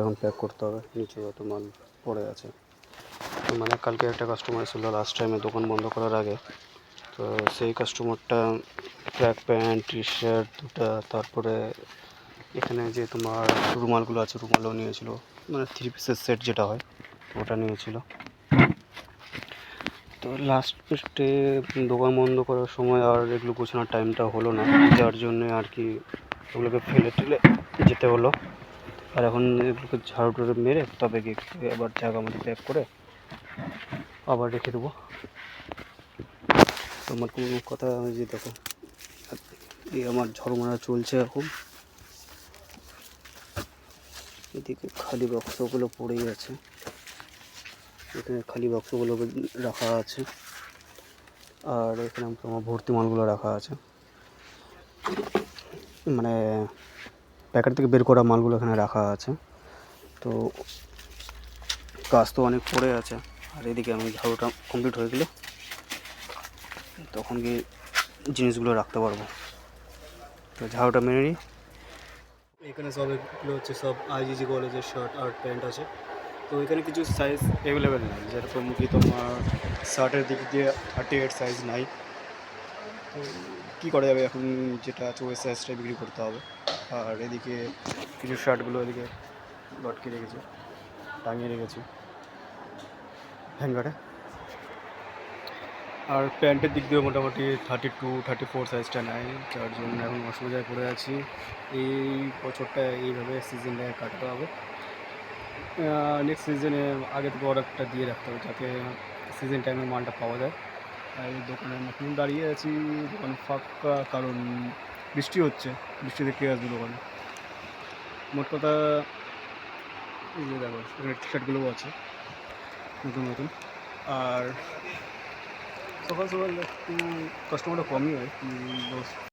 এখন প্যাক করতে হবে, নিচে যত মাল পড়ে আছে। মানে কালকে একটা কাস্টমার ছিল লাস্ট টাইমে দোকান বন্ধ করার আগে, তো সেই কাস্টমারটা ট্র্যাক প্যান্ট, টি শার্ট দুটা, তারপরে এখানে যে তোমার রুমালগুলো আছে রুমালও নিয়েছিল, মানে 3 পিসের সেট যেটা হয় ওটা নিয়েছিল। তো লাস্ট ডে দোকান বন্ধ করার সময় আর এগুলো গোছানোর টাইমটা হলো না, যার জন্যে আর কি ওগুলোকে ফেলে টেলে যেতে হলো। আর এখন এগুলোকে ঝাড়ু টাড়ু মেরে তবে গিয়ে আবার জায়গা মতো প্যাক করে আবার রেখে দেবো। আমার কোনো কথা যে দেখো, এই আমার ঝড় মারা চলছে এখন। এদিকে খালি বাক্সগুলো পড়েই আছে, এখানে খালি বাক্সগুলো রাখা আছে, আর এখানে আমার ভর্তি মালগুলো রাখা আছে, মানে প্যাকেট থেকে বের করা মালগুলো এখানে রাখা আছে। তো কাজ তো অনেক পড়ে আছে, আর এদিকে আমি ঝাড়ুটা কমপ্লিট হয়ে গেলে তখন গিয়ে জিনিসগুলো রাখতে পারবো। তো ঝাড়ুটা মেরে নিই। এখানে সব এগুলো হচ্ছে সব আইজিজি কলেজের শার্ট আর প্যান্ট আছে। তো এখানে কিছু সাইজ অ্যাভেলেবেল নাই, যেরকম কি তোমার শার্টের দিক দিয়ে 38 সাইজ নাই। তো কী করা যাবে, এখন যেটা আছে ওই সাইজটাই বিক্রি করতে হবে। আর এদিকে কিছু শার্টগুলো এদিকে লটকে রেখেছি, টাঙিয়ে রেখেছি হ্যাঙ্গারে। আর প্যান্টের দিক দিয়েও মোটামুটি 32 34 সাইজটা নাই, যার জন্য এখন অসুবিধায় পড়ে আছি। এই বছরটা এইভাবে সিজনটায় কাটতে হবে। নেক্সট সিজনে আগে থেকে অর্ডারটা দিয়ে রাখতে হবে, যাতে সিজন টাইমে মালটা পাওয়া যায়। আর এই দোকানে এখন দাঁড়িয়ে আছি, দোকান ফাঁকা, কারণ বৃষ্টি হচ্ছে, বৃষ্টিতে কে আসবে দোকানে। মোট কথা এই যে দেখো এখানে টি শার্টগুলোও আছে নতুন নতুন। আর সকাল সকাল একটু কাস্টমারটা কমই হয়,